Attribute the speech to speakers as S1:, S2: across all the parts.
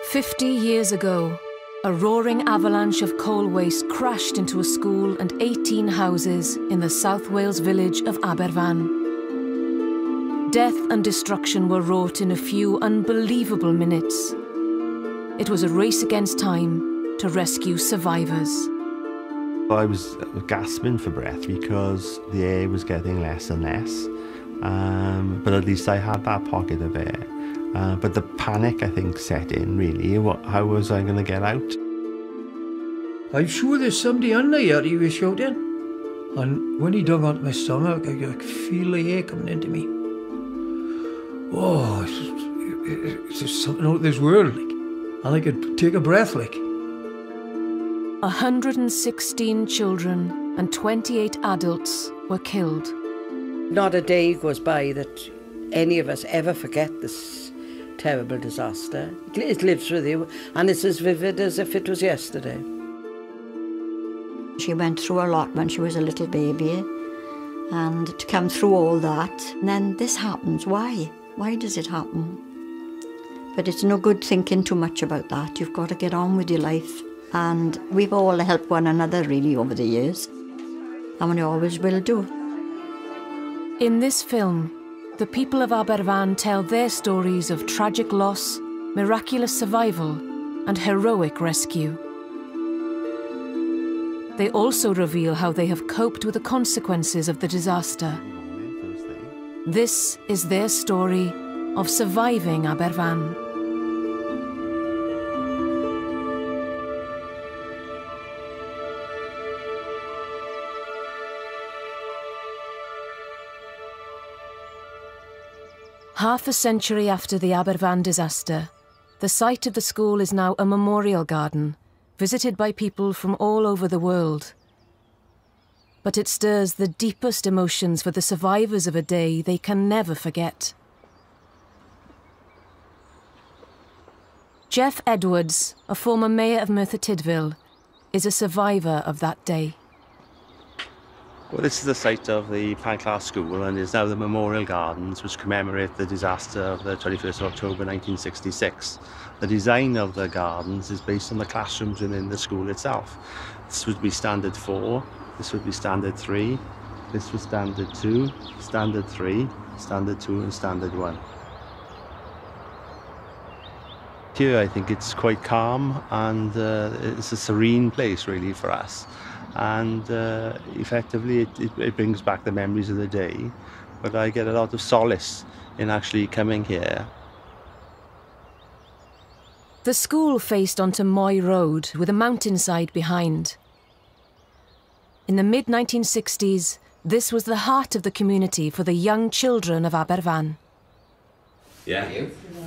S1: 50 years ago, a roaring avalanche of coal waste crashed into a school and 18 houses in the South Wales village of Aberfan. Death and destruction were wrought in a few unbelievable minutes. It was a race against time to rescue survivors.
S2: I was gasping for breath because the air was getting less and less, but at least I had that pocket of air. But the panic, I think, set in, really. How was I going to get out?
S3: I'm sure there's somebody on there, he was shouting. And when he dug onto my stomach, I could feel the air coming into me. Oh, it's just something out of this world, like. And I could take a breath, like.
S1: 116 children and 28 adults were killed.
S4: Not a day goes by that any of us ever forget this terrible disaster. It lives with you, and it's as vivid as if it was yesterday.
S5: She went through a lot when she was a little baby, and to come through all that, and then this happens. Why? Why does it happen? But it's no good thinking too much about that. You've got to get on with your life. And we've all helped one another, really, over the years. And we always will do.
S1: In this film, the people of Aberfan tell their stories of tragic loss, miraculous survival, and heroic rescue. They also reveal how they have coped with the consequences of the disaster. This is their story of surviving Aberfan. Half a century after the Aberfan disaster, the site of the school is now a memorial garden, visited by people from all over the world. But it stirs the deepest emotions for the survivors of a day they can never forget. Jeff Edwards, a former mayor of Merthyr, is a survivor of that day.
S2: Well, this is the site of the Pantglas School, and is now the Memorial Gardens, which commemorate the disaster of the 21st of October 1966. The design of the gardens is based on the classrooms within the school itself. This would be Standard 4, this would be Standard 3, this was Standard 2, Standard 3, Standard 2 and Standard 1. Here I think it's quite calm, and it's a serene place really for us. And effectively it brings back the memories of the day, but I get a lot of solace in actually coming here.
S1: The school faced onto Moy Road with a mountainside behind. In the mid-1960s, this was the heart of the community for the young children of Aberfan.
S6: Yeah,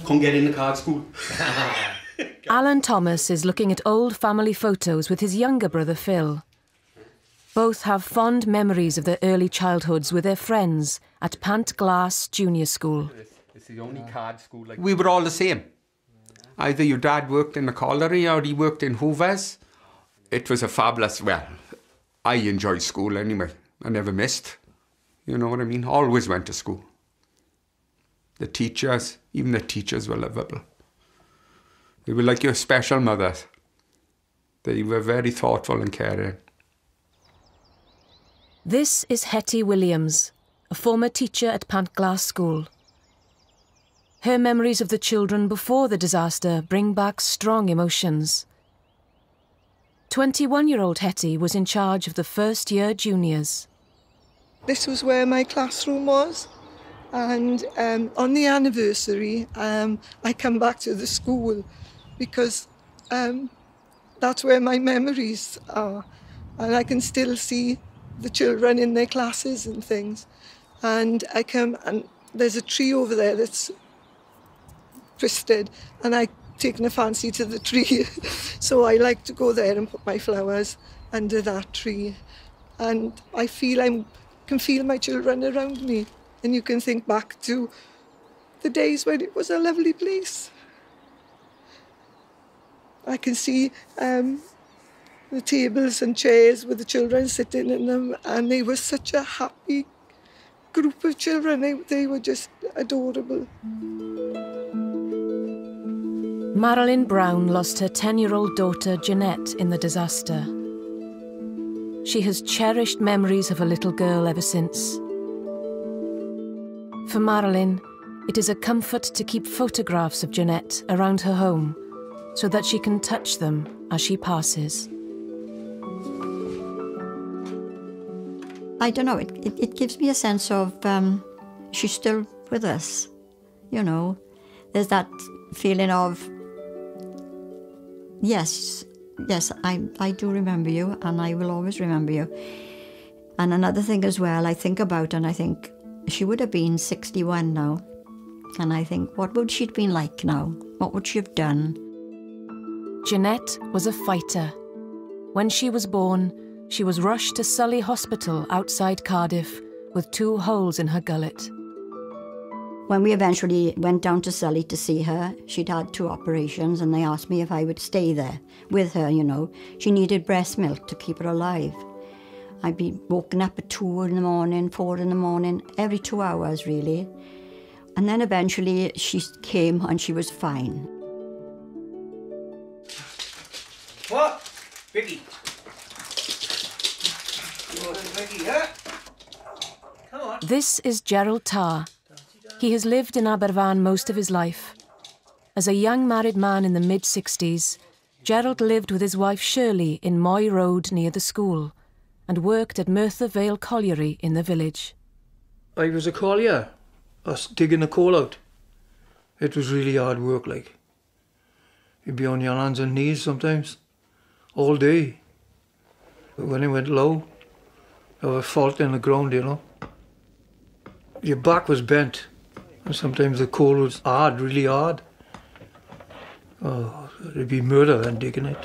S6: come get in the car at school.
S1: Alan Thomas is looking at old family photos with his younger brother Phil. Both have fond memories of their early childhoods with their friends at Pantglas Junior School.
S6: It's the only card school. We were all the same. Either your dad worked in the Colliery or he worked in Hoovers. It was a fabulous, well, I enjoyed school anyway. I never missed. You know what I mean? Always went to school. The teachers, even the teachers were lovable. They were like your special mothers. They were very thoughtful and caring.
S1: This is Hetty Williams, a former teacher at Pantglas School. Her memories of the children before the disaster bring back strong emotions. 21-year-old Hetty was in charge of the first-year juniors.
S7: This was where my classroom was, and on the anniversary I come back to the school because that's where my memories are, and I can still see the children in their classes and things. And I come, and there's a tree over there that's twisted, and I've taken a fancy to the tree. So I like to go there and put my flowers under that tree. And I can feel my children around me. And you can think back to the days when it was a lovely place. I can see the tables and chairs with the children sitting in them, and they were such a happy group of children. They were just adorable.
S1: Marilyn Brown lost her 10-year-old daughter Jeanette in the disaster. She has cherished memories of her little girl ever since. For Marilyn, it is a comfort to keep photographs of Jeanette around her home so that she can touch them as she passes.
S5: I don't know, it gives me a sense of she's still with us, you know. There's that feeling of, yes, I do remember you, and I will always remember you. And another thing as well, I think about, and I think she would have been 61 now. And I think, what would she have been like now? What would she have done?
S1: Jeanette was a fighter. When she was born, she was rushed to Sully Hospital outside Cardiff with 2 holes in her gullet.
S5: When we eventually went down to Sully to see her, she'd had 2 operations, and they asked me if I would stay there with her, you know. She needed breast milk to keep her alive. I'd be woken up at 2 in the morning, 4 in the morning, every 2 hours, really. And then eventually she came and she was fine.
S3: What? Vicky? You want Vicky, huh? Come on.
S1: This is Gerald Tarr. He has lived in Aberfan most of his life. As a young married man in the mid-60s, Gerald lived with his wife Shirley in Moy Road near the school and worked at Merthyr Vale Colliery in the village.
S3: I was a collier. I was digging the coal out. It was really hard work, like. You'd be on your hands and knees sometimes, all day. But when it went low, there was a fault in the ground, you know. Your back was bent, and sometimes the coal was hard, really hard. Oh, it'd be murder then digging it.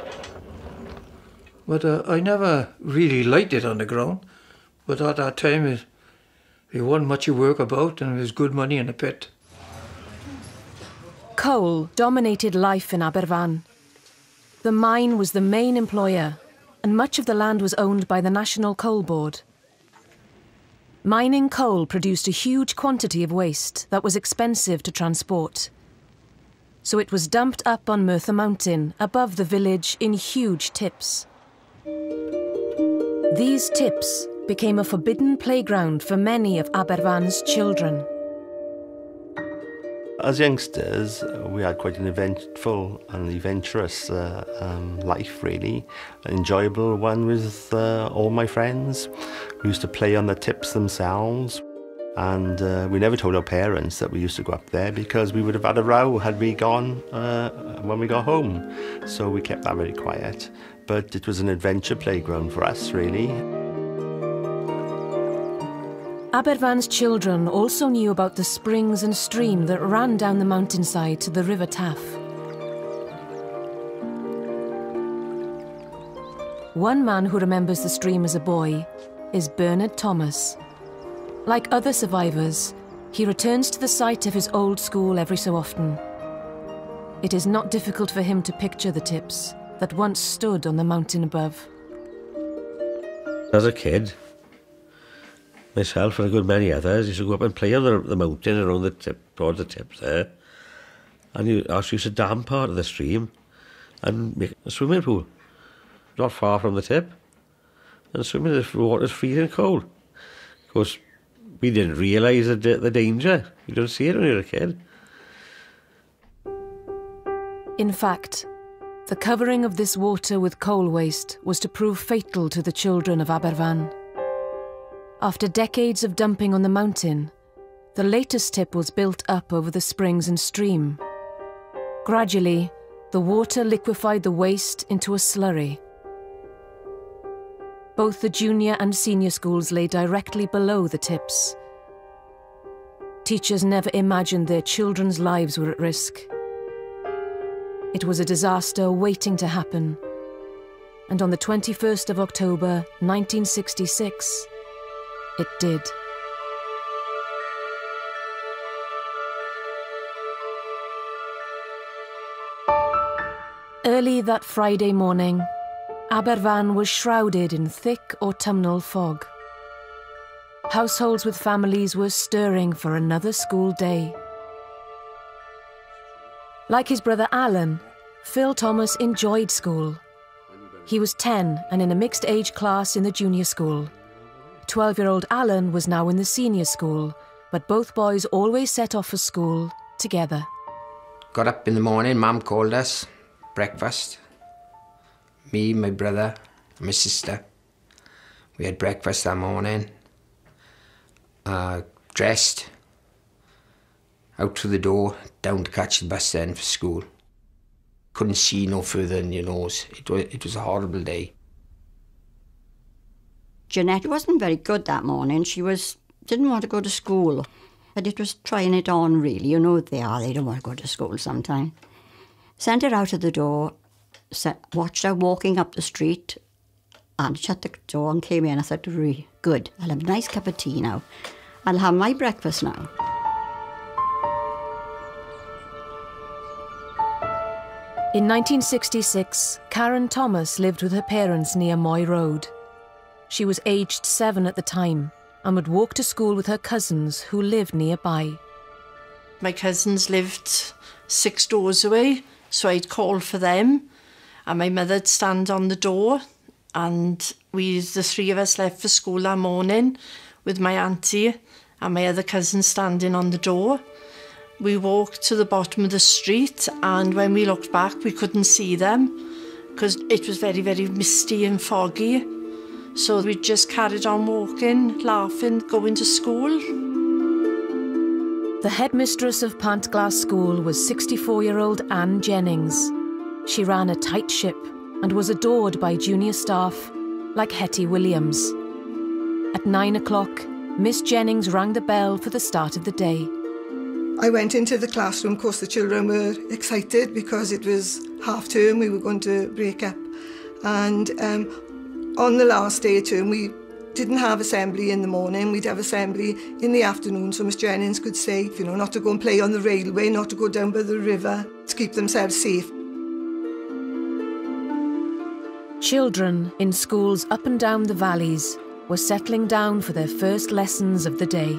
S3: But I never really liked it on the ground. But at that time, there wasn't much work about, and there was good money in the pit.
S1: Coal dominated life in Aberfan. The mine was the main employer, and much of the land was owned by the National Coal Board. Mining coal produced a huge quantity of waste that was expensive to transport. So it was dumped up on Merthyr Mountain above the village in huge tips. These tips became a forbidden playground for many of Aberfan's children.
S2: As youngsters, we had quite an eventful and adventurous life, really. An enjoyable one with all my friends. We used to play on the tips themselves, and we never told our parents that we used to go up there because we would have had a row had we gone when we got home. So we kept that very quiet. But it was an adventure playground for us, really.
S1: Aberfan's children also knew about the springs and stream that ran down the mountainside to the River Taff. One man who remembers the stream as a boy is Bernard Thomas. Like other survivors, he returns to the site of his old school every so often. It is not difficult for him to picture the tips that once stood on the mountain above.
S8: As a kid, myself and a good many others used to go up and play on the mountain around the tip, towards the tips there. And you also used to dam part of the stream and make a swimming pool, not far from the tip. And swimming, the water's freezing cold. Of course, we didn't realise the danger. You don't see it when you're a kid.
S1: In fact, the covering of this water with coal waste was to prove fatal to the children of Aberfan. After decades of dumping on the mountain, the latest tip was built up over the springs and stream. Gradually, the water liquefied the waste into a slurry. Both the junior and senior schools lay directly below the tips. Teachers never imagined their children's lives were at risk. It was a disaster waiting to happen. And on the 21st of October, 1966, it did. Early that Friday morning, Aberfan was shrouded in thick autumnal fog. Households with families were stirring for another school day. Like his brother Alan, Phil Thomas enjoyed school. He was 10 and in a mixed-age class in the junior school. 12-year-old Alan was now in the senior school, but both boys always set off for school together.
S9: Got up in the morning, Mum called us, breakfast. Me, my brother, and my sister. We had breakfast that morning. Dressed, out through the door, down to catch the bus then for school. Couldn't see no further than your nose. It was a horrible day.
S5: Jeanette wasn't very good that morning. She didn't want to go to school. But it was trying it on, really. You know they don't want to go to school sometimes. Sent her out of the door, watched her walking up the street, and shut the door and came in. I said, really good, I'll have a nice cup of tea now. I'll have my breakfast now.
S1: In 1966, Karen Thomas lived with her parents near Moy Road. She was aged 7 at the time and would walk to school with her cousins who lived nearby.
S10: My cousins lived 6 doors away, so I'd call for them, and my mother'd stand on the door, and the 3 of us left for school that morning with my auntie and my other cousin standing on the door. We walked to the bottom of the street, and when we looked back, we couldn't see them because it was very, very misty and foggy. So we just carried on walking, laughing, going to school.
S1: The headmistress of Pantglas School was 64-year-old Anne Jennings. She ran a tight ship and was adored by junior staff like Hetty Williams. At 9 o'clock, Miss Jennings rang the bell for the start of the day.
S7: I went into the classroom. Of course, the children were excited because it was half term, we were going to break up. And on the last day of term, we didn't have assembly in the morning, we'd have assembly in the afternoon, so Miss Jennings could say, you know, not to go and play on the railway, not to go down by the river, to keep themselves safe.
S1: Children in schools up and down the valleys were settling down for their first lessons of the day.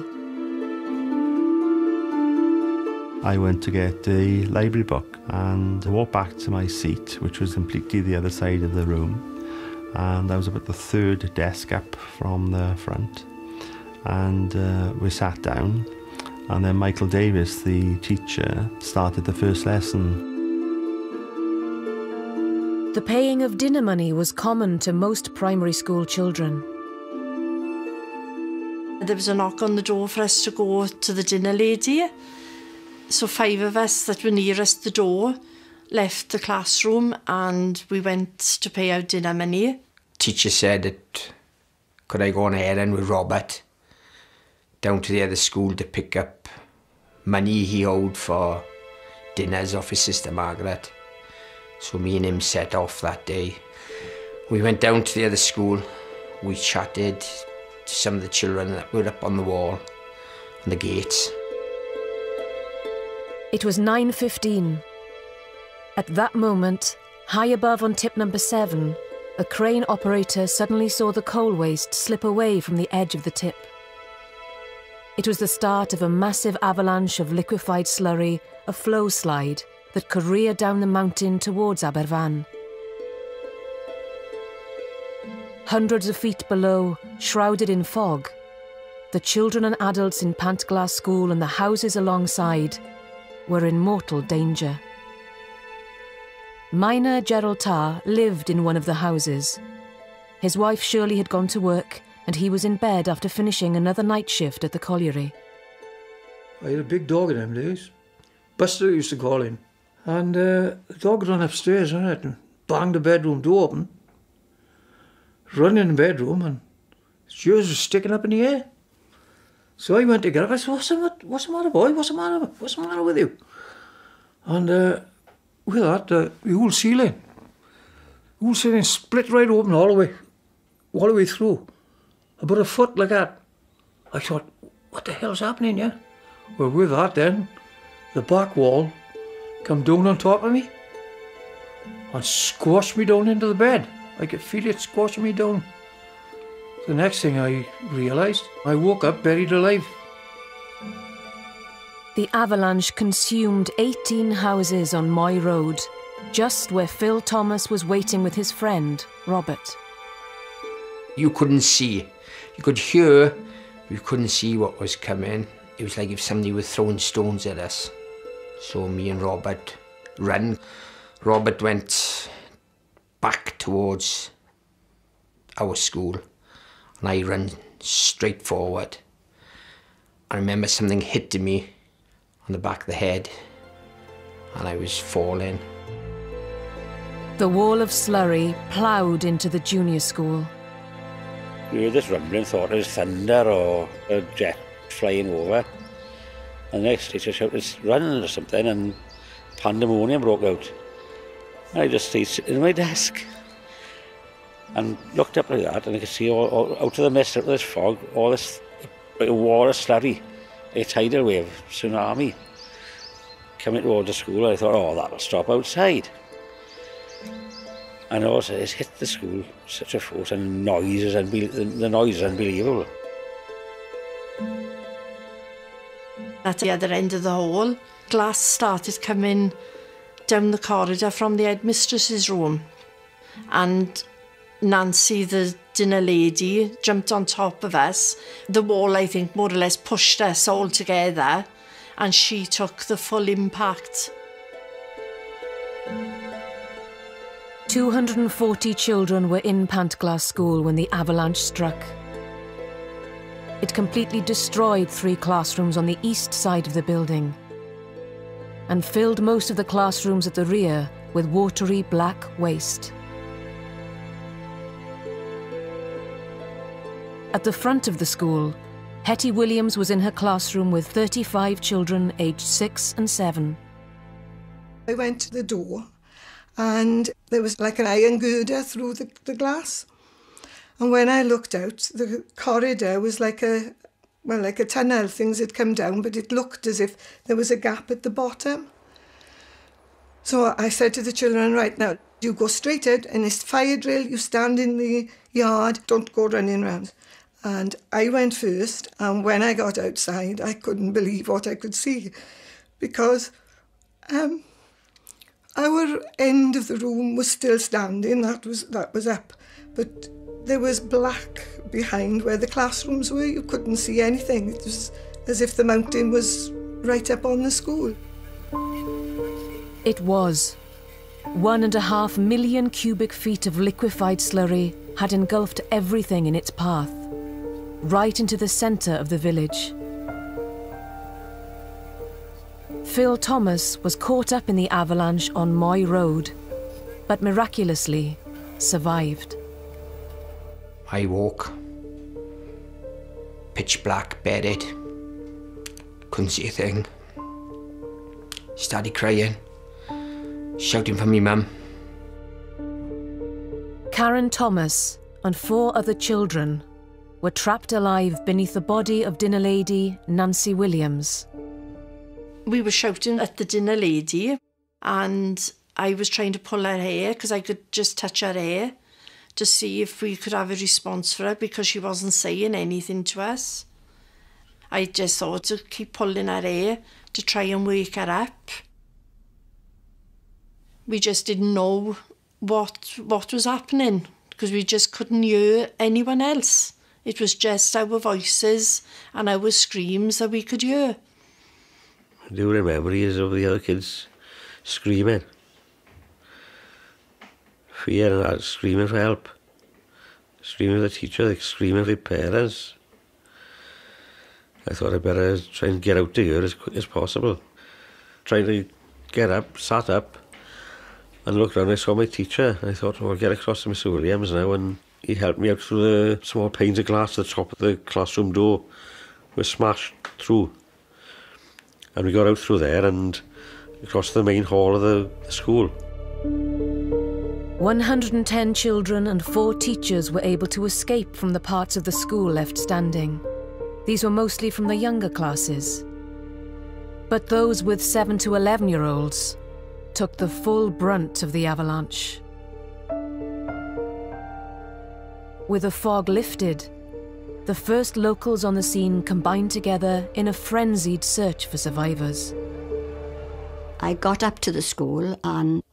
S2: I went to get a library book and walked back to my seat, which was completely the other side of the room. And I was about the 3rd desk up from the front. And we sat down, and then Michael Davis, the teacher, started the first lesson.
S1: The paying of dinner money was common to most primary school children.
S10: There was a knock on the door for us to go to the dinner lady. So 5 of us that were nearest the door left the classroom and we went to pay out dinner money.
S9: Teacher said that could I go on ahead and with Robert down to the other school to pick up money he owed for dinners off his sister Margaret. So me and him set off that day. We went down to the other school. We chatted to some of the children that were up on the wall, on the gates.
S1: It was 9:15. At that moment, high above on tip number 7, a crane operator suddenly saw the coal waste slip away from the edge of the tip. It was the start of a massive avalanche of liquefied slurry, a flow slide that careered down the mountain towards Aberfan. Hundreds of feet below, shrouded in fog, the children and adults in Pantglas School and the houses alongside were in mortal danger. Miner Gerald Tarr lived in one of the houses. His wife Shirley had gone to work and he was in bed after finishing another night shift at the colliery.
S3: I had a big dog in them days. Buster used to call him. And the dog ran upstairs and banged the bedroom door open. Run in the bedroom and his ears were sticking up in the air. So I went to get up. I said, what's the matter, boy? What's the matter with you? And with that, the whole ceiling split right open all the way through. About a foot like that. I thought, what the hell's happening here? Well, with that then, the back wall come down on top of me and squashed me down into the bed. I could feel it squashing me down. The next thing I realised, I woke up buried alive.
S1: The avalanche consumed 18 houses on Moy Road, just where Phil Thomas was waiting with his friend, Robert.
S9: You couldn't see. You could hear, but you couldn't see what was coming. It was like if somebody was throwing stones at us. So me and Robert ran. Robert went back towards our school, and I ran straight forward. I remember something hit me on the back of the head, and I was falling.
S1: The wall of slurry ploughed into the junior school.
S8: We heard this rumbling, thought it was thunder or a jet flying over. And the next teacher shouted, "Run" or something, and pandemonium broke out. And I just stayed sitting in my desk and looked up like that, and I could see all out of the mist, out of this fog, all this like a wall of slurry, a tidal wave, tsunami, coming towards the school. I thought, oh, that'll stop outside. And also, it hit the school such a force, and the noise is unbelievable.
S10: At the other end of the hall, glass started coming down the corridor from the headmistress's room. And Nancy, the dinner lady, jumped on top of us. The wall, I think, more or less pushed us all together, and she took the full impact.
S1: 240 children were in Pantglas School when the avalanche struck. It completely destroyed 3 classrooms on the east side of the building and filled most of the classrooms at the rear with watery black waste. At the front of the school, Hetty Williams was in her classroom with 35 children aged 6 and 7.
S7: I went to the door, and there was like an iron girder through the glass. And when I looked out, the corridor was like a tunnel. Things had come down, but it looked as if there was a gap at the bottom. So I said to the children, right now, you go straight out, and it's fire drill, you stand in the yard, don't go running around. And I went first, and when I got outside, I couldn't believe what I could see, because our end of the room was still standing, that was up, but there was black behind where the classrooms were. You couldn't see anything. It was as if the mountain was right up on the school.
S1: It was. 1.5 million cubic feet of liquefied slurry had engulfed everything in its path, right into the centre of the village. Phil Thomas was caught up in the avalanche on Moy Road, but miraculously survived.
S9: I woke, pitch black, bedded, couldn't see a thing. Started crying, shouting for me mum.
S1: Karen Thomas and 4 other children were trapped alive beneath the body of dinner lady Nancy Williams.
S10: We were shouting at the dinner lady, and I was trying to pull her hair because I could just touch her hair to see if we could have a response for her, because she wasn't saying anything to us. I just thought to keep pulling her hair to try and wake her up. We just didn't know what was happening, because we just couldn't hear anyone else. It was just our voices and our screams that we could hear.
S8: I do remember years of the other kids screaming. Fear and screaming for help. Screaming for the teacher, like screaming for parents. I thought I'd better try and get out to here as quick as possible. Trying to get up, sat up, and looked around. I saw my teacher. I thought, I'll get across to Mr. Williams now, and he helped me out through the small panes of glass at the top of the classroom door. We smashed through. And we got out through there and across the main hall of the school.
S1: 110 children and 4 teachers were able to escape from the parts of the school left standing. These were mostly from the younger classes. But those with 7 to 11-year-olds took the full brunt of the avalanche. With the fog lifted, the first locals on the scene combined together in a frenzied search for survivors.
S5: I got up to the school and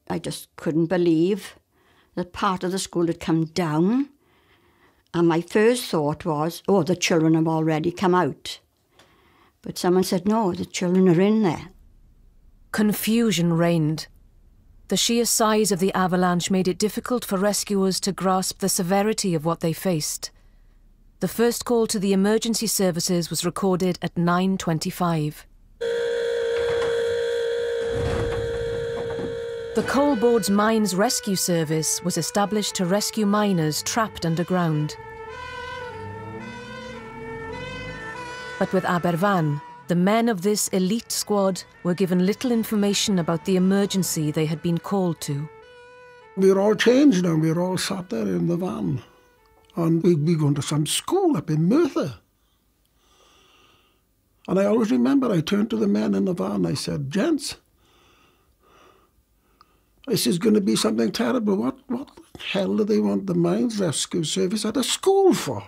S5: I just couldn't believe that part of the school had come down. And my first thought was, oh, the children have already come out. But someone said, no, the children are in there.
S1: Confusion reigned. The sheer size of the avalanche made it difficult for rescuers to grasp the severity of what they faced. The first call to the emergency services was recorded at 9:25. The Coal Board's Mines Rescue Service was established to rescue miners trapped underground. But with Aberfan, the men of this elite squad were given little information about the emergency they had been called to.
S11: We're all changed now, we're all sat there in the van. And we're going to some school up in Merthyr. And I always remember I turned to the men in the van, I said, gents, this is going to be something terrible. What the hell do they want the Mines Rescue Service at a school for?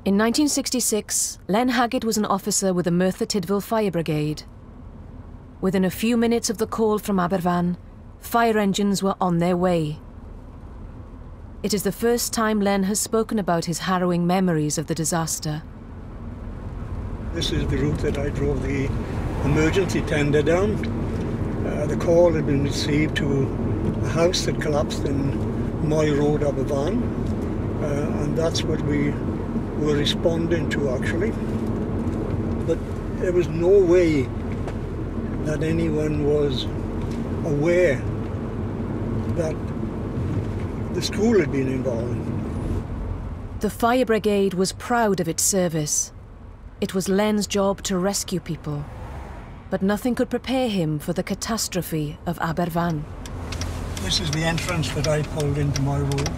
S1: In 1966, Len Haggett was an officer with the Merthyr Tydfil Fire Brigade. Within a few minutes of the call from Aberfan, fire engines were on their way. It is the first time Len has spoken about his harrowing memories of the disaster.
S3: This is the route that I drove the emergency tender down. The call had been received to a house that collapsed in Moy Road, Aberfan, and that's what we were responding to actually. But there was no way that anyone was aware that the school had been involved.
S1: The fire brigade was proud of its service. It was Len's job to rescue people, but nothing could prepare him for the catastrophe of Aberfan.
S3: This is the entrance that I pulled into my road.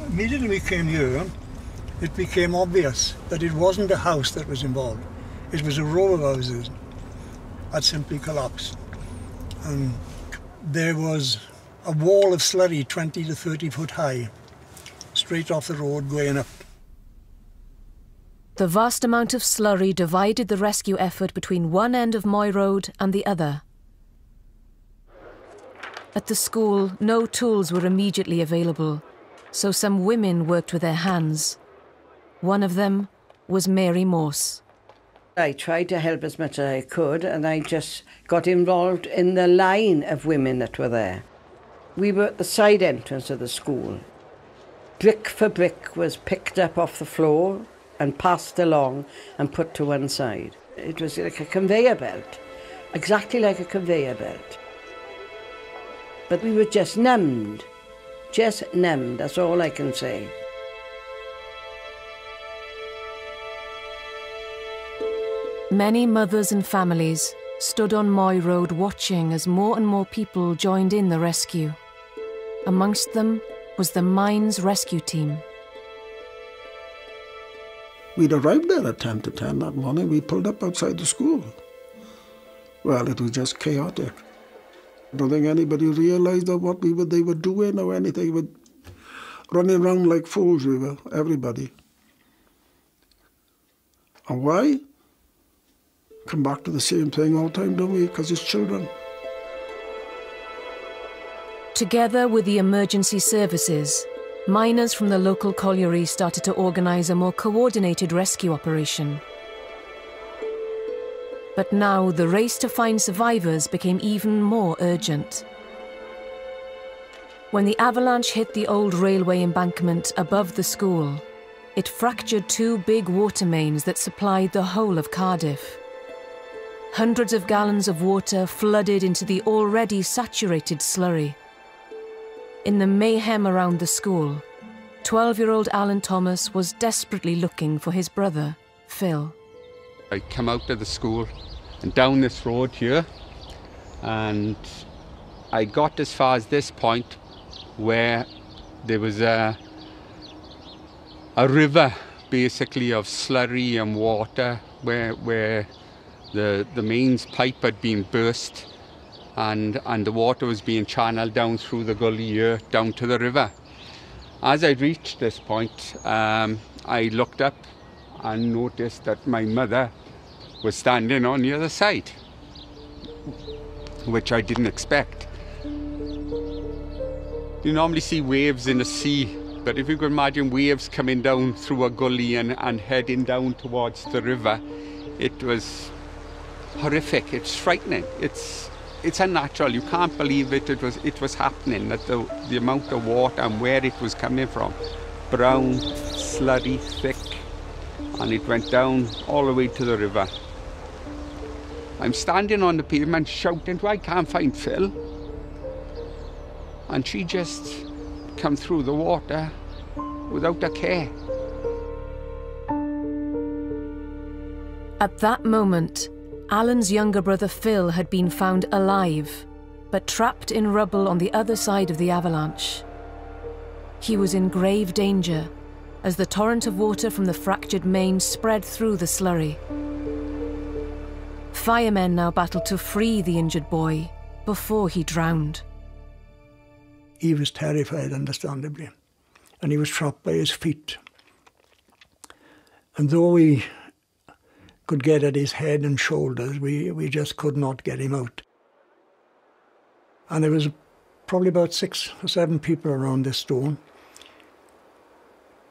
S3: Immediately we came here, it became obvious that it wasn't a house that was involved. It was a row of houses that simply collapsed. And there was a wall of slurry 20 to 30 foot high, straight off the road going up.
S1: The vast amount of slurry divided the rescue effort between one end of Moy Road and the other. At the school, no tools were immediately available, so some women worked with their hands. One of them was Mary Morse.
S4: I tried to help as much as I could, and I just got involved in the line of women that were there. We were at the side entrance of the school. Brick for brick was picked up off the floor and passed along and put to one side. It was like a conveyor belt, exactly like a conveyor belt. But we were just numbed, that's all I can say.
S1: Many mothers and families stood on Moy Road watching as more and more people joined in the rescue. Amongst them was the Mines Rescue Team.
S11: We'd arrived there at 10 to 10 that morning. We pulled up outside the school. Well, it was just chaotic. I don't think anybody realised what they were doing or anything. They were running around like fools, we were, everybody. And why? Come back to the same thing all the time, don't we? Because it's children.
S1: Together with the emergency services, miners from the local colliery started to organise a more coordinated rescue operation. But now the race to find survivors became even more urgent. When the avalanche hit the old railway embankment above the school, it fractured two big water mains that supplied the whole of Cardiff. Hundreds of gallons of water flooded into the already saturated slurry. In the mayhem around the school, 12-year-old Alan Thomas was desperately looking for his brother, Phil.
S6: I come out of the school and down this road here, and I got as far as this point where there was a river basically of slurry and water where the mains pipe had been burst and the water was being channeled down through the gully here down to the river. As I reached this point, I looked up and noticed that my mother was standing on the other side, which I didn't expect. You normally see waves in the sea, but if you can imagine waves coming down through a gully and heading down towards the river, it was horrific. It's frightening. It's unnatural. You can't believe it. It was happening. That the amount of water and where it was coming from, brown, slurry, thick, and it went down all the way to the river. I'm standing on the pavement shouting, I can't find Phil. And she just come through the water without a care.
S1: At that moment, Alan's younger brother Phil had been found alive, but trapped in rubble on the other side of the avalanche. He was in grave danger as the torrent of water from the fractured main spread through the slurry. Firemen now battled to free the injured boy before he drowned.
S12: He was terrified, understandably, and he was trapped by his feet. And though we could get at his head and shoulders, we just could not get him out. And there was probably about 6 or 7 people around this stone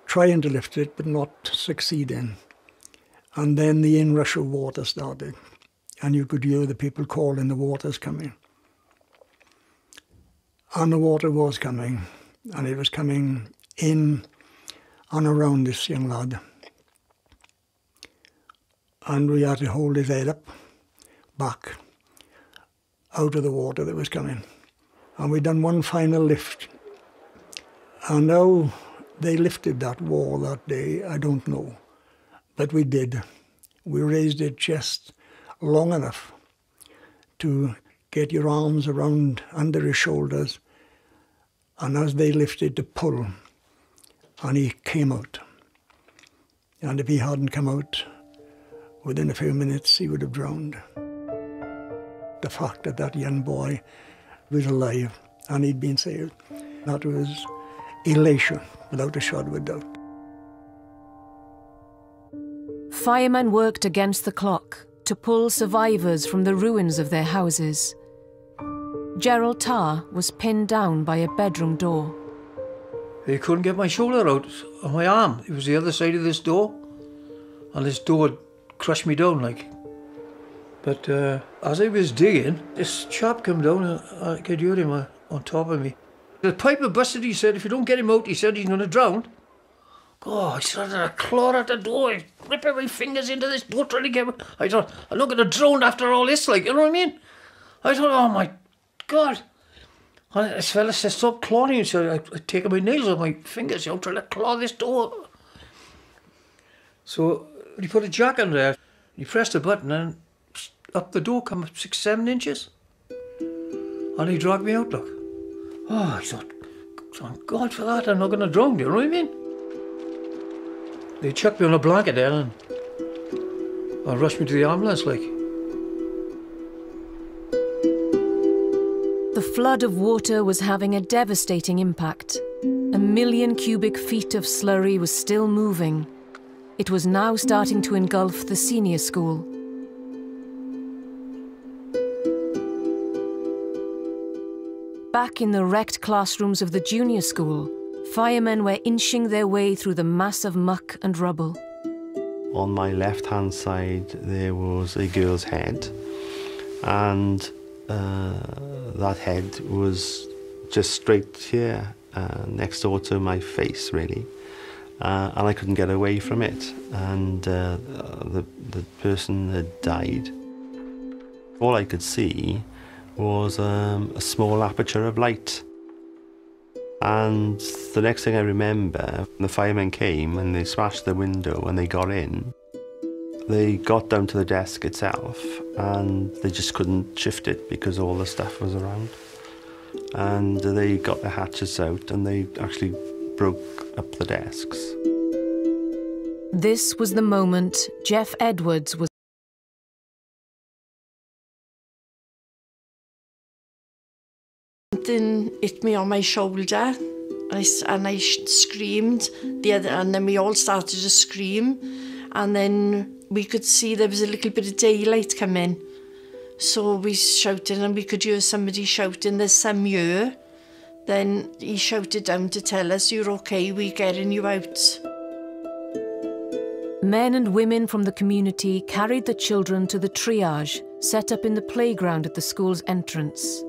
S12: trying to lift it, but not succeeding. And then the inrush of water started, and you could hear the people calling, the water's coming. And the water was coming, and it was coming in and around this young lad. And we had to hold his head up, back, out of the water that was coming. And we'd done one final lift. And how they lifted that wall that day, I don't know. But we did. We raised it just long enough to get your arms around under his shoulders. And as they lifted, to pull, and he came out. And if he hadn't come out, within a few minutes he would have drowned. The fact that that young boy was alive and he'd been saved, that was elation, without a shadow of a doubt.
S1: Firemen worked against the clock to pull survivors from the ruins of their houses. Gerald Tarr was pinned down by a bedroom door.
S3: They couldn't get my shoulder out of my arm. It was the other side of this door, and this door crushed me down like. But as I was digging, this chap came down and I could hear him on top of me. The piper busted, he said, if you don't get him out, he said he's going to drown. Oh, I started to claw at the door, ripping my fingers into this door trying to get him. I thought, I'm not going to drown after all this, like, you know what I mean? I thought, oh my God. And this fella said, stop clawing. So I'd taken my nails off my fingers, trying to claw this door. So he put a jack on there. He pressed a button and up the door come 6-7 inches. And he dragged me out, look. Oh, I thought, thank God for that, I'm not going to drown, you know what I mean? They chucked me on a blanket there and rushed me to the ambulance, like.
S1: The flood of water was having a devastating impact. 1 million cubic feet of slurry was still moving. It was now starting to engulf the senior school. Back in the wrecked classrooms of the junior school, firemen were inching their way through the mass of muck and rubble.
S2: On my left-hand side, there was a girl's head, and that head was just straight here, next door to my face, really. And I couldn't get away from it, and the person had died. All I could see was a small aperture of light. And the next thing I remember, the firemen came and they smashed the window and they got in. They got down to the desk itself and they just couldn't shift it because all the stuff was around. And they got the hatches out and they actually broke up the desks.
S1: This was the moment Jeff Edwards was.
S10: Something hit me on my shoulder and I screamed, and then we all started to scream, and then we could see there was a little bit of daylight coming. So we shouted, and we could hear somebody shouting, "There's some here." Then he shouted down to tell us, "You're okay, we're getting you out."
S1: Men and women from the community carried the children to the triage set up in the playground at the school's entrance.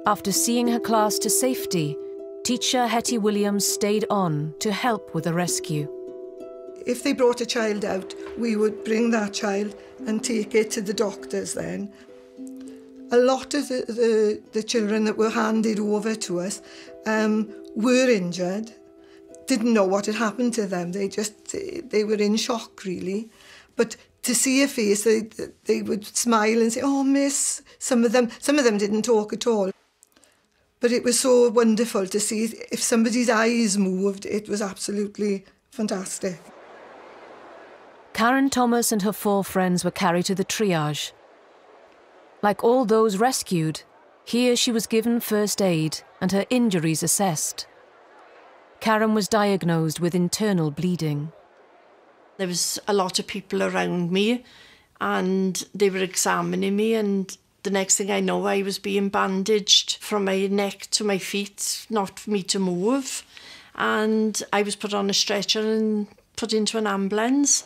S1: After seeing her class to safety, teacher Hetty Williams stayed on to help with the rescue.
S7: If they brought a child out, we would bring that child and take it to the doctors then. A lot of the children that were handed over to us were injured, didn't know what had happened to them. They were in shock, really. But to see a face, they would smile and say, "Oh, miss." Some of them didn't talk at all. But it was so wonderful to see if somebody's eyes moved. It was absolutely fantastic.
S1: Karen Thomas and her 4 friends were carried to the triage. Like all those rescued, here she was given first aid and her injuries assessed. Karen was diagnosed with internal bleeding.
S10: There was a lot of people around me, and they were examining me, and the next thing I know, I was being bandaged from my neck to my feet, not for me to move. And I was put on a stretcher and put into an ambulance.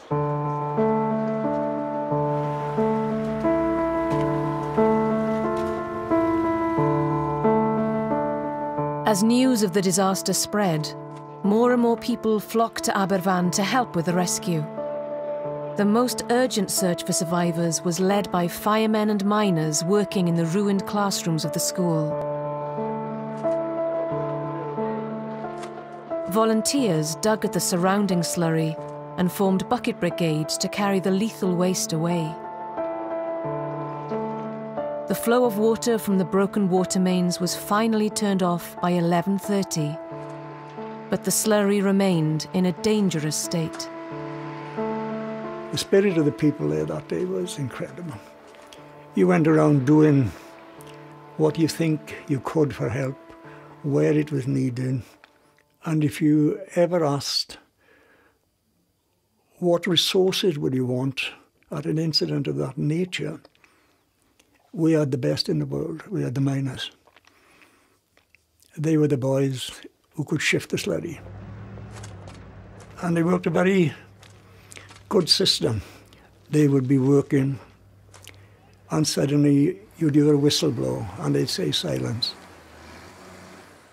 S1: As news of the disaster spread, more and more people flocked to Aberfan to help with the rescue. The most urgent search for survivors was led by firemen and miners working in the ruined classrooms of the school. Volunteers dug at the surrounding slurry and formed bucket brigades to carry the lethal waste away. The flow of water from the broken water mains was finally turned off by 11:30, but the slurry remained in a dangerous state.
S12: The spirit of the people there that day was incredible. You went around doing what you think you could for help, where it was needed, and if you ever asked what resources would you want at an incident of that nature, we had the best in the world. We had the miners. They were the boys who could shift the slurry. And they worked a very good system. They would be working, and suddenly you'd hear a whistle blow and they'd say silence.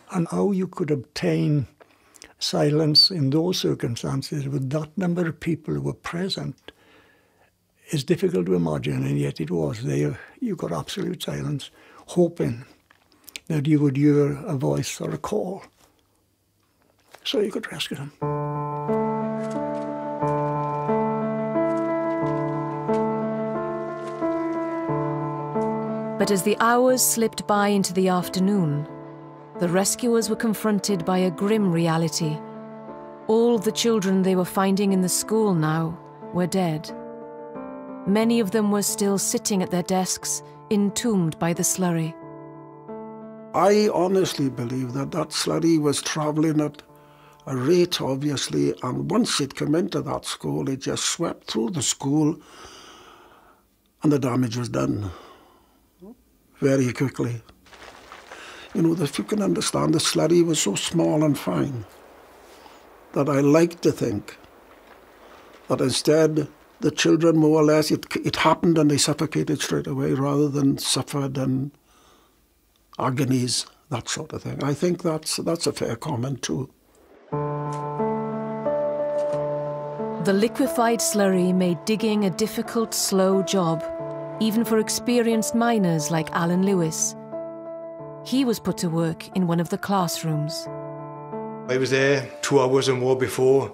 S12: And how you could obtain silence in those circumstances with that number of people who were present is difficult to imagine, and yet it was. You got absolute silence, hoping that you would hear a voice or a call so you could rescue them.
S1: But as the hours slipped by into the afternoon, the rescuers were confronted by a grim reality. All the children they were finding in the school now were dead. Many of them were still sitting at their desks, entombed by the slurry.
S11: I honestly believe that slurry was travelling at a rate, obviously, and once it came into that school, it just swept through the school and the damage was done very quickly. You know, if you can understand, the slurry was so small and fine that I like to think that instead the children, more or less, it happened and they suffocated straight away rather than suffered and agonies, that sort of thing. I think that's a fair comment too.
S1: The liquefied slurry made digging a difficult, slow job, even for experienced miners like Alan Lewis. He was put to work in one of the classrooms.
S13: I was there 2 hours or more before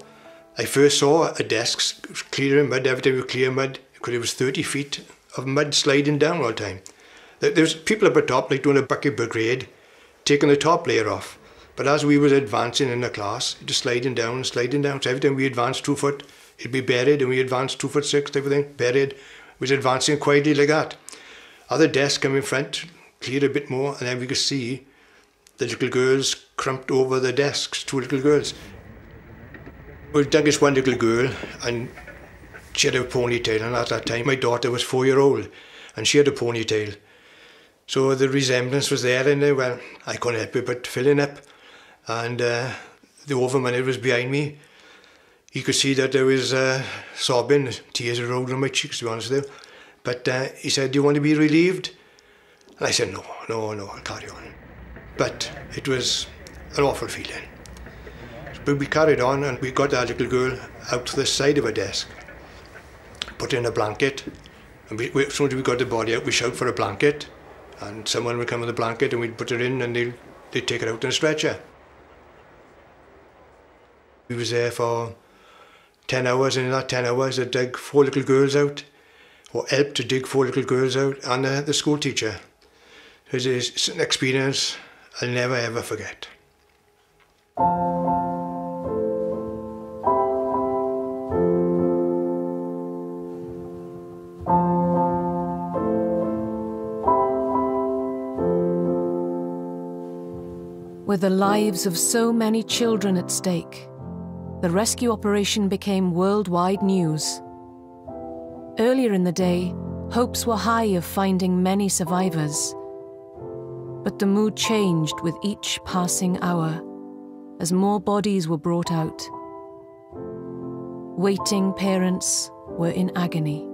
S13: I first saw a desk clear in mud. Everything was clear mud, because it was 30 feet of mud sliding down all the time. There's people up the top, like doing a bucket brigade, taking the top layer off. But as we was advancing in the class, it was sliding down and sliding down. So every time we advanced 2 foot, it'd be buried, and we advanced 2'6" type of thing, buried. It was advancing quietly like that. Other desks come in front, cleared a bit more, and then we could see the little girls crumped over the desks, 2 little girls. We dug this one little girl, and she had a ponytail, and at that time my daughter was 4-year-old, and she had a ponytail. So the resemblance was there, and well, I couldn't help it but filling up. And the overman who was behind me, he could see that there was sobbing, tears rolled on my cheeks, to be honest with you. But he said, "Do you want to be relieved?" And I said, no, I'll carry on. But it was an awful feeling. But we carried on, and we got that little girl out to the side of her desk, put her in a blanket, and as soon as we got the body out, we shout for a blanket, and someone would come with a blanket, and we'd put her in, and they'd take her out on a stretcher. We was there for 10 hours, and in that 10 hours, I dug 4 little girls out, or helped to dig 4 little girls out, and the school teacher. It's an experience I'll never ever forget.
S1: With the lives of so many children at stake, the rescue operation became worldwide news. Earlier in the day, hopes were high of finding many survivors. But the mood changed with each passing hour, as more bodies were brought out. Waiting parents were in agony.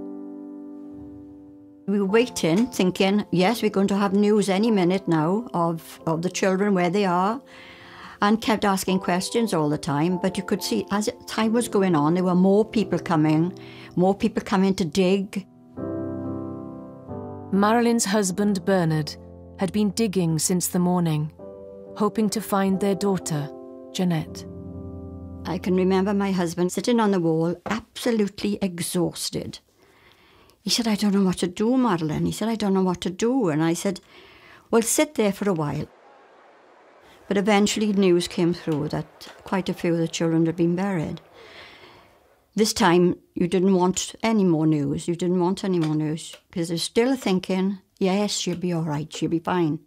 S5: We were waiting, thinking, yes, we're going to have news any minute now of the children, where they are, and kept asking questions all the time. But you could see, as time was going on, there were more people coming to dig.
S1: Marilyn's husband, Bernard, had been digging since the morning, hoping to find their daughter, Jeanette.
S5: I can remember my husband sitting on the wall, absolutely exhausted. He said, "I don't know what to do, Marilyn." He said, "I don't know what to do." And I said, "Well, sit there for a while." But eventually news came through that quite a few of the children had been buried. This time, you didn't want any more news. You didn't want any more news, because they're still thinking, yes, she'll be all right, she'll be fine.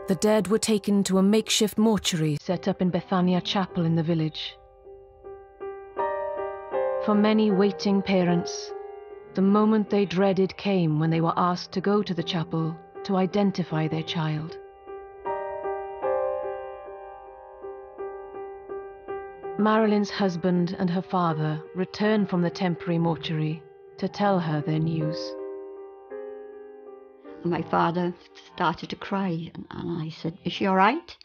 S1: The dead were taken to a makeshift mortuary set up in Bethania Chapel in the village. For many waiting parents, the moment they dreaded came when they were asked to go to the chapel to identify their child. Marilyn's husband and her father returned from the temporary mortuary to tell her their news.
S5: My father started to cry, and I said, "Is she all right?"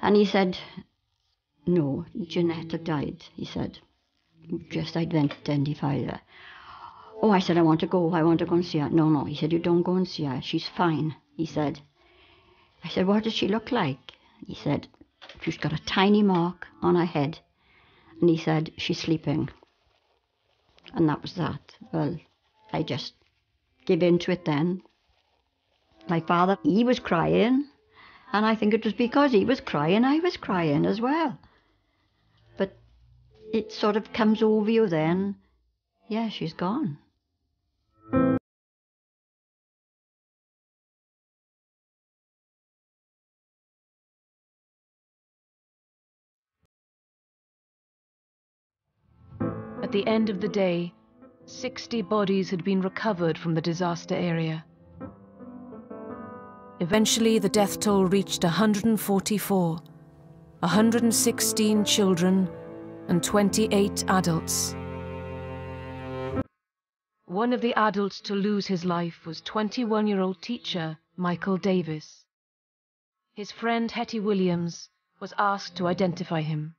S5: And he said, "No, Jeanette had died," he said. "Just identify her." "Oh," I said, I want to go and see her." No, he said, "You don't go and see her, she's fine," he said. I said, "What does she look like?" He said, "She's got a tiny mark on her head." And he said, "She's sleeping." And that was that. Well, I just gave in to it then. My father, he was crying, and I think it was because he was crying, I was crying as well. But it sort of comes over you then, yeah, she's gone.
S1: At the end of the day, 60 bodies had been recovered from the disaster area. Eventually, the death toll reached 144, 116 children and 28 adults. One of the adults to lose his life was 21-year-old teacher Michael Davis. His friend Hetty Williams was asked to identify him.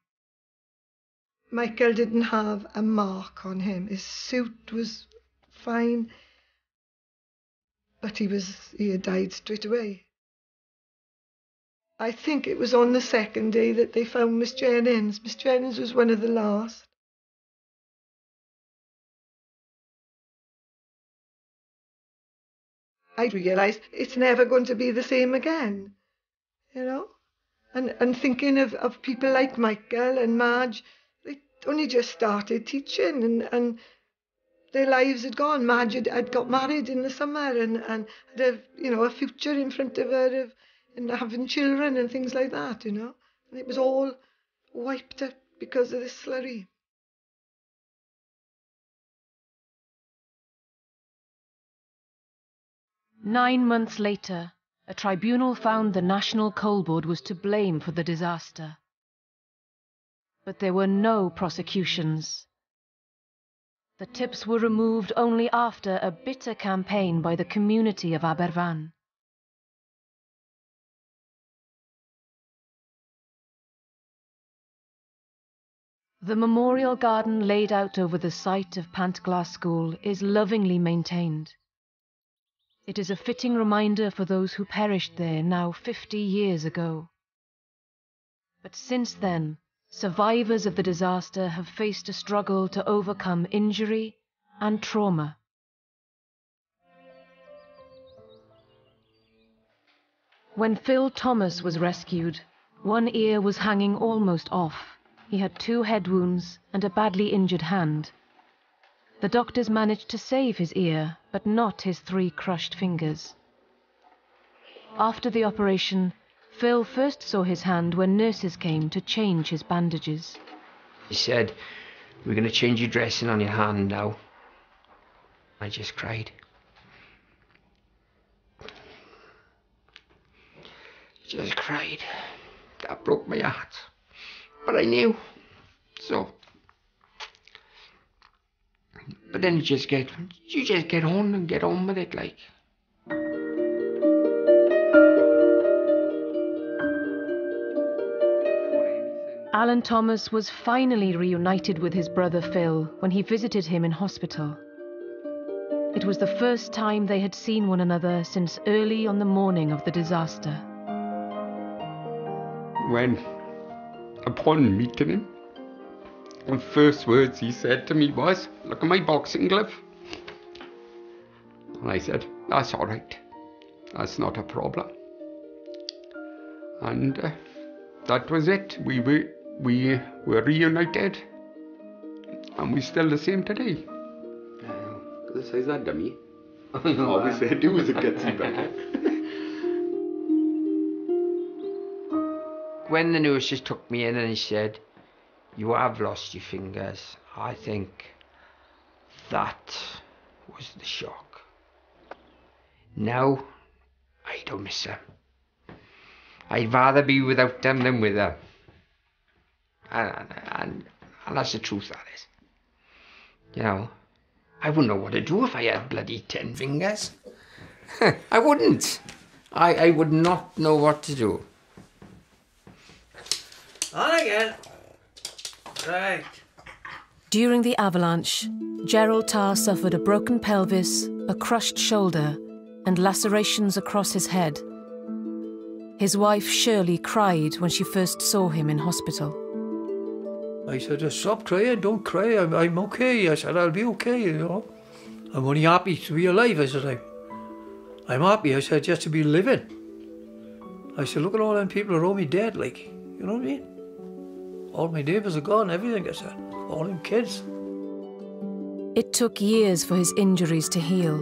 S7: Michael didn't have a mark on him. His suit was fine, but he had died straight away. I think it was on the second day that they found Miss Jennings. Miss Jennings was one of the last. I realised it's never going to be the same again, you know? And thinking of people like Michael and Madge, only just started teaching, and their lives had gone. Madge had got married in the summer and had a future in front of her and having children and things like that, And it was all wiped out because of this slurry.
S1: "9 months later, a tribunal found the National Coal Board was to blame for the disaster. But there were no prosecutions. The tips were removed only after a bitter campaign by the community of ABERFAN. The memorial garden laid out over the site of Pantglas School is lovingly maintained. It is a fitting reminder for those who perished there now 50 years ago. But since then, survivors of the disaster have faced a struggle to overcome injury and trauma. When Phil Thomas was rescued, one ear was hanging almost off. He had 2 head wounds and a badly injured hand. The doctors managed to save his ear, but not his 3 crushed fingers. After the operation, Phil first saw his hand when nurses came to change his bandages.
S9: He said, "We're going to change your dressing on your hand now." I just cried. Just cried. That broke my heart. But I knew. So. But then you just get on and get on with it, like.
S1: Alan Thomas was finally reunited with his brother Phil when he visited him in hospital. It was the first time they had seen one another since early on the morning of the disaster.
S6: When, upon meeting him, the first words he said to me was, "Look at my boxing glove." And I said, "That's all right. That's not a problem." And that was it. We were reunited, and we're still the same today.
S14: The size that dummy. Always said he was a gutsy beggar.
S9: When the nurses took me in and he said, "You have lost your fingers," I think that was the shock. Now, I don't miss them. I'd rather be without them than with them. And that's the truth, that is. I wouldn't know what to do if I had bloody 10 fingers. I wouldn't. I would not know what to do.
S3: On again. Right.
S1: During the avalanche, Gerald Tarr suffered a broken pelvis, a crushed shoulder, and lacerations across his head. His wife Shirley cried when she first saw him in hospital.
S3: I said, "Stop crying, don't cry, I'm okay." I said, "I'll be okay, I'm only happy to be alive." I said, I'm happy, I said, just to be living. I said, "Look at all them people around me dead, like, you know what I mean? All my neighbours are gone, everything," I said, "all them kids."
S1: It took years for his injuries to heal.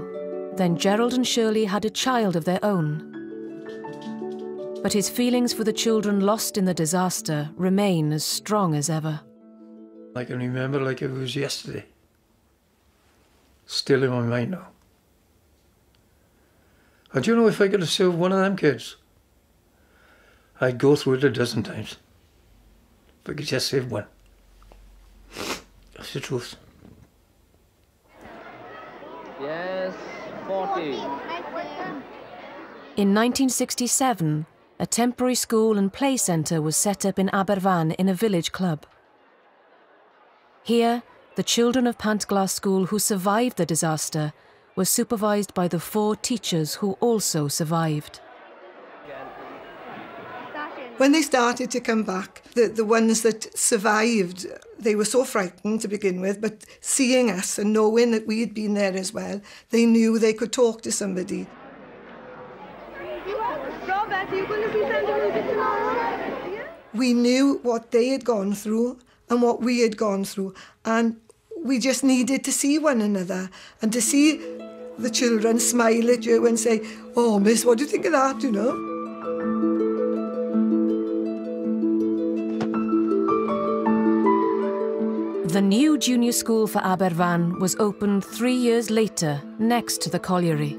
S1: Then Gerald and Shirley had a child of their own. But his feelings for the children lost in the disaster remain as strong as ever.
S3: I can remember like it was yesterday. Still in my mind now. And you know, if I could have saved one of them kids, I'd go through it a dozen times. If I could just save one. That's the truth.
S14: Yes, 40.
S1: In 1967, a temporary school and play centre was set up in ABERFAN in a village club. Here, the children of Pantglas School who survived the disaster were supervised by the 4 teachers who also survived.
S7: When they started to come back, the ones that survived, they were so frightened to begin with, but seeing us and knowing that we had been there as well, they knew they could talk to somebody.
S15: Robert, are you going to be sending music tomorrow?
S7: We knew what they had gone through, and what we had gone through. And we just needed to see one another and to see the children smile at you and say, "Oh, miss, what do you think of that?" you know.
S1: The new junior school for Aberfan was opened 3 years later next to the colliery.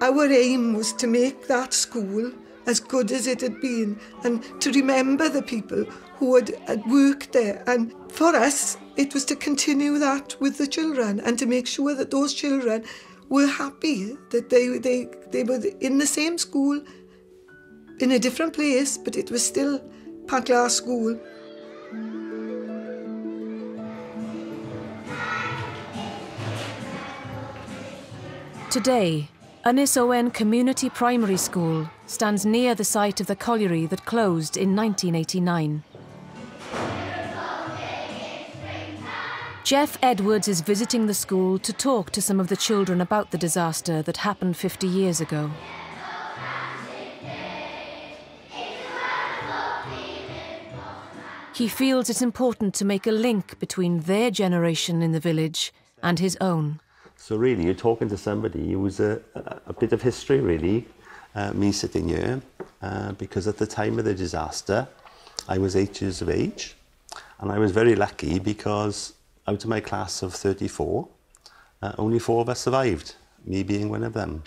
S7: Our aim was to make that school as good as it had been and to remember the people who had worked there. And for us, it was to continue that with the children and to make sure that those children were happy, that they were in the same school, in a different place, but it was still Pantglas School.
S1: Today, Ynys Owen Community Primary School stands near the site of the colliery that closed in 1989. Jeff Edwards is visiting the school to talk to some of the children about the disaster that happened 50 years ago. He feels it's important to make a link between their generation in the village and his own.
S2: So really, you're talking to somebody who was a bit of history, really, me sitting here, because at the time of the disaster, I was 8 years of age, and I was very lucky because out of my class of 34, only 4 of us survived, me being one of them.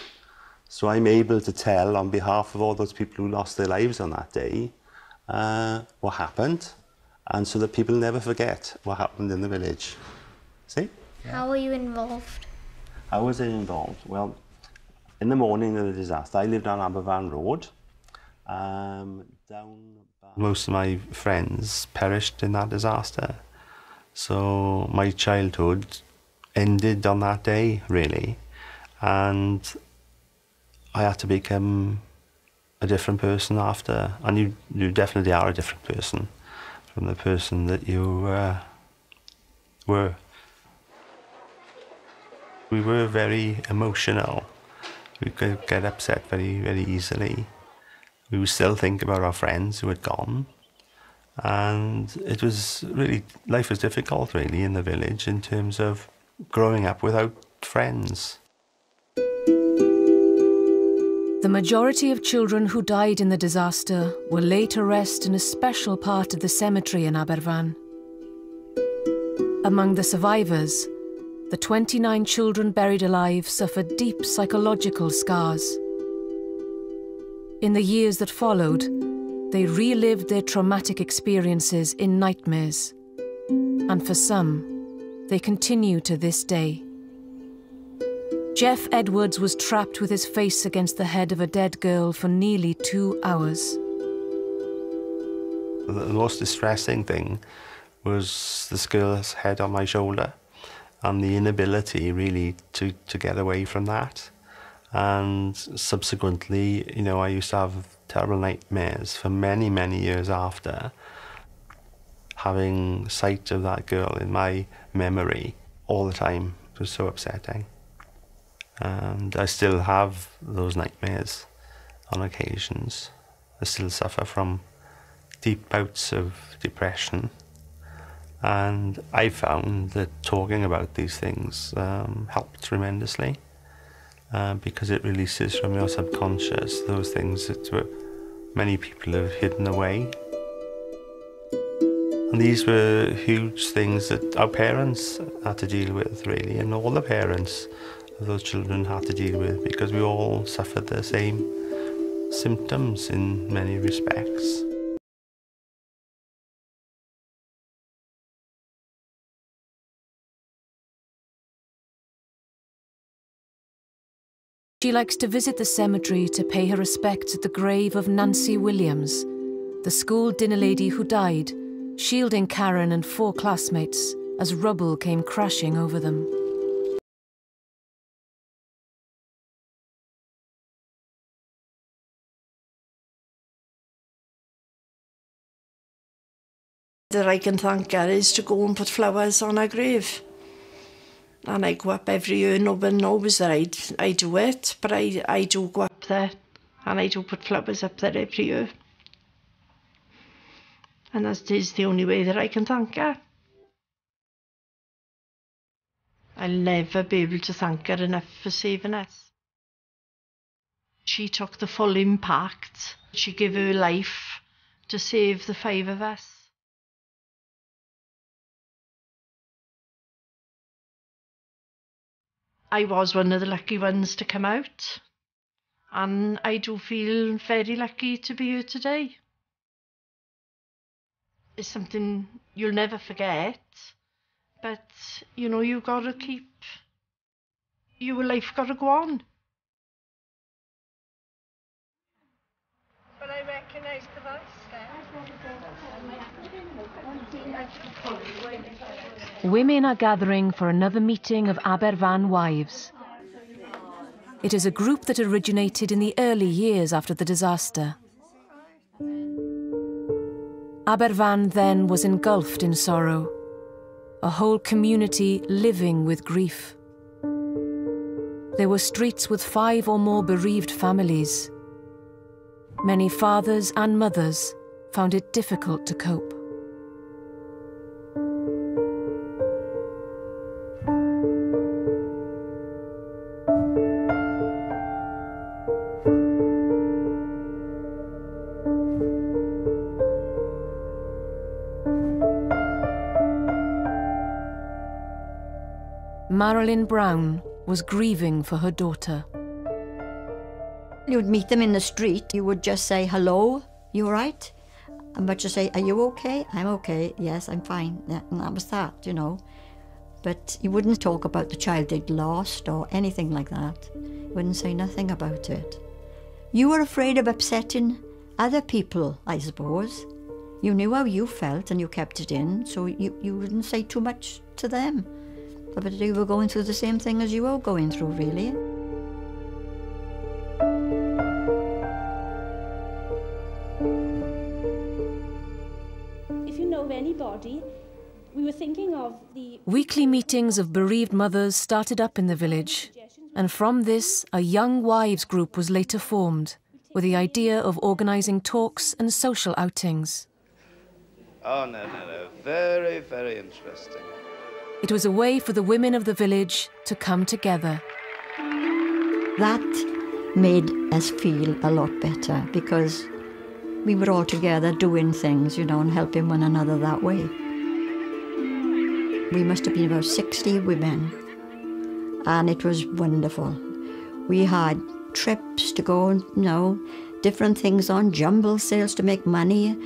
S2: So I'm able to tell on behalf of all those people who lost their lives on that day what happened, and so that people never forget what happened in the village. See?
S15: How were you involved?
S2: How was I involved? Well, in the morning of the disaster, I lived on Aberfan Road. Most of my friends perished in that disaster. So my childhood ended on that day, really. And I had to become a different person after. And you definitely are a different person from the person that you were. We were very emotional. We could get upset very, very easily. We would still think about our friends who had gone. And it was really, life was difficult really in the village in terms of growing up without friends.
S1: The majority of children who died in the disaster were laid to rest in a special part of the cemetery in Aberfan. Among the survivors, the 29 children buried alive suffered deep psychological scars. In the years that followed, they relived their traumatic experiences in nightmares. And for some, they continue to this day. Jeff Edwards was trapped with his face against the head of a dead girl for nearly 2 hours.
S2: The most distressing thing was this girl's head on my shoulder, and the inability really to get away from that. And subsequently, you know, I used to have terrible nightmares for many, many years after, having sight of that girl in my memory all the time. It was so upsetting. And I still have those nightmares on occasions. I still suffer from deep bouts of depression. And I found that talking about these things helped tremendously because it releases from your subconscious those things that many people have hidden away. And these were huge things that our parents had to deal with, really, and all the parents of those children had to deal with, because we all suffered the same symptoms in many respects.
S1: She likes to visit the cemetery to pay her respects at the grave of Nancy Williams, the school dinner lady who died, shielding Karen and 4 classmates as rubble came crashing over them.
S10: That I can thank her is to go and put flowers on her grave. And I go up every year. Nobody knows that I do it, but I do go up there and I do put flowers up there every year. And that is the only way that I can thank her. I'll never be able to thank her enough for saving us. She took the full impact. She gave her life to save the 5 of us. I was one of the lucky ones to come out, and I do feel very lucky to be here today. It's something you'll never forget, but you know, you've got to keep, your life got to go on.
S16: But I recognise the voice there.
S1: Women are gathering for another meeting of Aberfan wives. It is a group that originated in the early years after the disaster. Aberfan then was engulfed in sorrow, a whole community living with grief. There were streets with 5 or more bereaved families. Many fathers and mothers found it difficult to cope. Marilyn Brown was grieving for her daughter.
S5: You'd meet them in the street, you would just say, hello, you all right? But you say, are you okay? I'm okay, yes, I'm fine. Yeah, and that was that, you know. But you wouldn't talk about the child they'd lost or anything like that. You wouldn't say nothing about it. You were afraid of upsetting other people, I suppose. You knew how you felt and you kept it in, so you wouldn't say too much to them. But they were going through the same thing as you were going through, really.
S17: If you know of anybody, we were thinking of the...
S1: Weekly meetings of bereaved mothers started up in the village, and from this, a young wives group was later formed, with the idea of organising talks and social outings.
S18: Oh, no. Very, very interesting.
S1: It was a way for the women of the village to come together.
S5: That made us feel a lot better because we were all together doing things, you know, and helping one another that way. We must have been about 60 women, and it was wonderful. We had trips to go, you know, different things on, jumble sales to make money.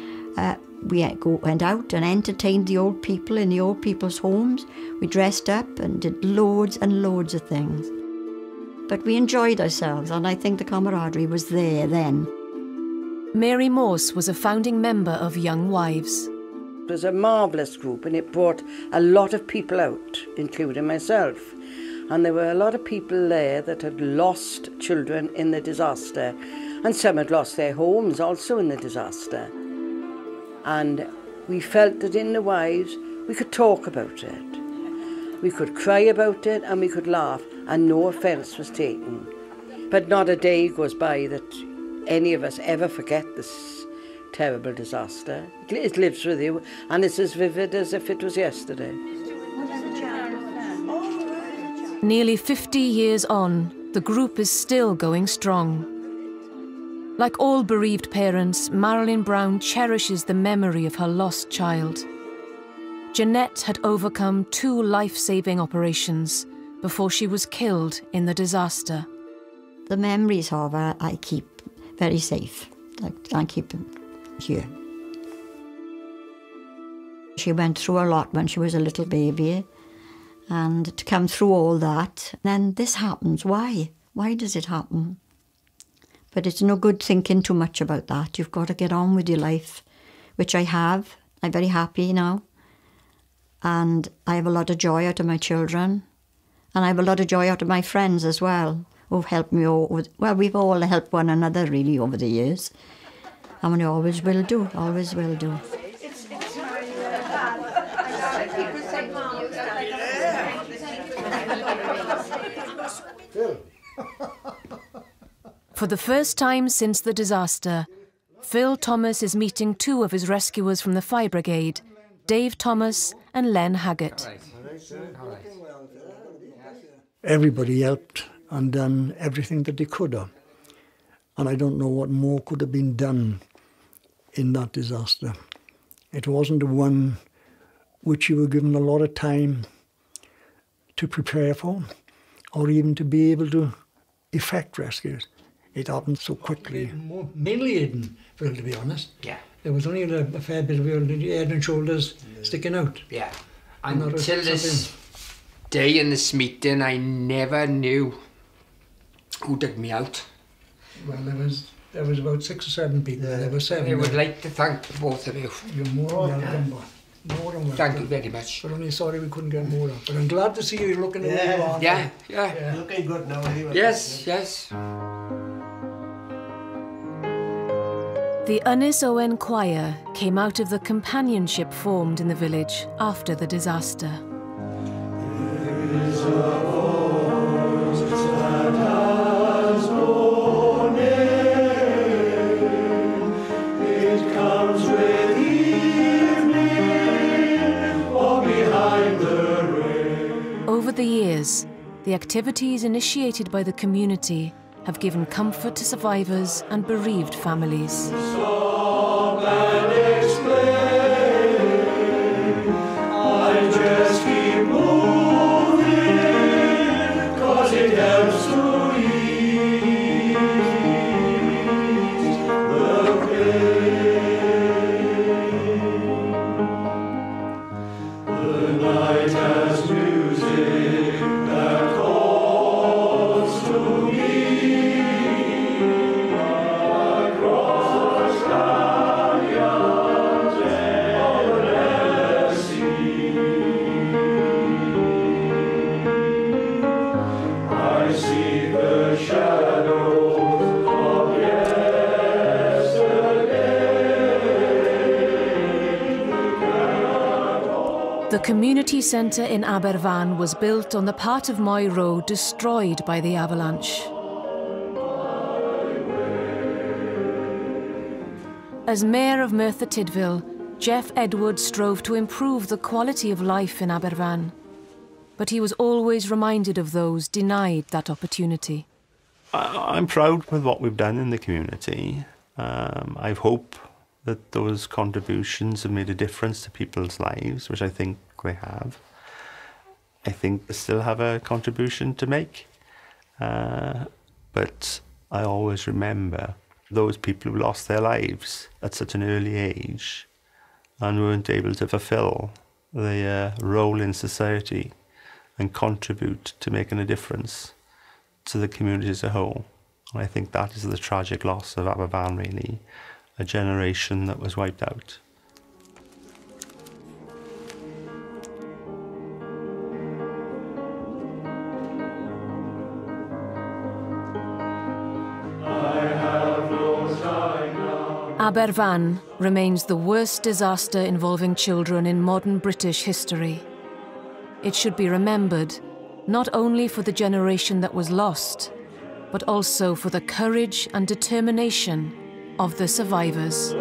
S5: We went out and entertained the old people in the old people's homes. We dressed up and did loads and loads of things. But we enjoyed ourselves, and I think the camaraderie was there then.
S1: Mary Morse was a founding member of Young Wives.
S4: It was a marvellous group, and it brought a lot of people out, including myself. And there were a lot of people there that had lost children in the disaster, and some had lost their homes also in the disaster. And we felt that in the wives we could talk about it. We could cry about it and we could laugh, and no offence was taken. But not a day goes by that any of us ever forget this terrible disaster. It lives with you, and it's as vivid as if it was yesterday.
S1: Nearly 50 years on, the group is still going strong. Like all bereaved parents, Marilyn Brown cherishes the memory of her lost child. Jeanette had overcome 2 life-saving operations before she was killed in the disaster.
S5: The memories of her I keep very safe. I keep them here. She went through a lot when she was a little baby, and to come through all that, then this happens. Why? Why does it happen? But it's no good thinking too much about that. You've got to get on with your life, which I have. I'm very happy now. And I have a lot of joy out of my children. And I have a lot of joy out of my friends as well, who've helped me well, we've all helped one another really over the years. And we always will do, always will do.
S1: For the first time since the disaster, Phil Thomas is meeting two of his rescuers from the fire brigade, Dave Thomas and Len Haggett.
S12: Everybody helped and done everything that they could have. And I don't know what more could have been done in that disaster. It wasn't one which you were given a lot of time to prepare for, or even to be able to effect rescues. It happened so quickly. Mainly hidden, Phil, to be honest.
S9: Yeah.
S12: There was only a fair bit of head and shoulders sticking out.
S9: Yeah. Until this day in this meeting, I never knew who dug me out.
S12: Well, there was about 6 or 7 people. There were 7.
S9: I would like to thank both of you.
S12: You're more than welcome. More than welcome.
S9: Thank you very much.
S12: But only sorry we couldn't get more of. But I'm glad to see you looking the way you are.
S9: Yeah.
S11: Looking good now anyway.
S9: Yes.
S1: The Ynys Owen Choir came out of the companionship formed in the village after the disaster. Over the years, the activities initiated by the community have given comfort to survivors and bereaved families. The community centre in Aberfan was built on the part of Moy Road destroyed by the avalanche. As Mayor of Merthyr Tydfil, Jeff Edwards strove to improve the quality of life in Aberfan, but he was always reminded of those denied that opportunity.
S2: I'm proud with what we've done in the community. I hope that those contributions have made a difference to people's lives, which I think they have. I think they still have a contribution to make. But I always remember those people who lost their lives at such an early age and weren't able to fulfill their role in society and contribute to making a difference to the community as a whole. And I think that is the tragic loss of Aberfan, really. A generation that was wiped out.
S1: Aberfan remains the worst disaster involving children in modern British history. It should be remembered not only for the generation that was lost, but also for the courage and determination of the survivors.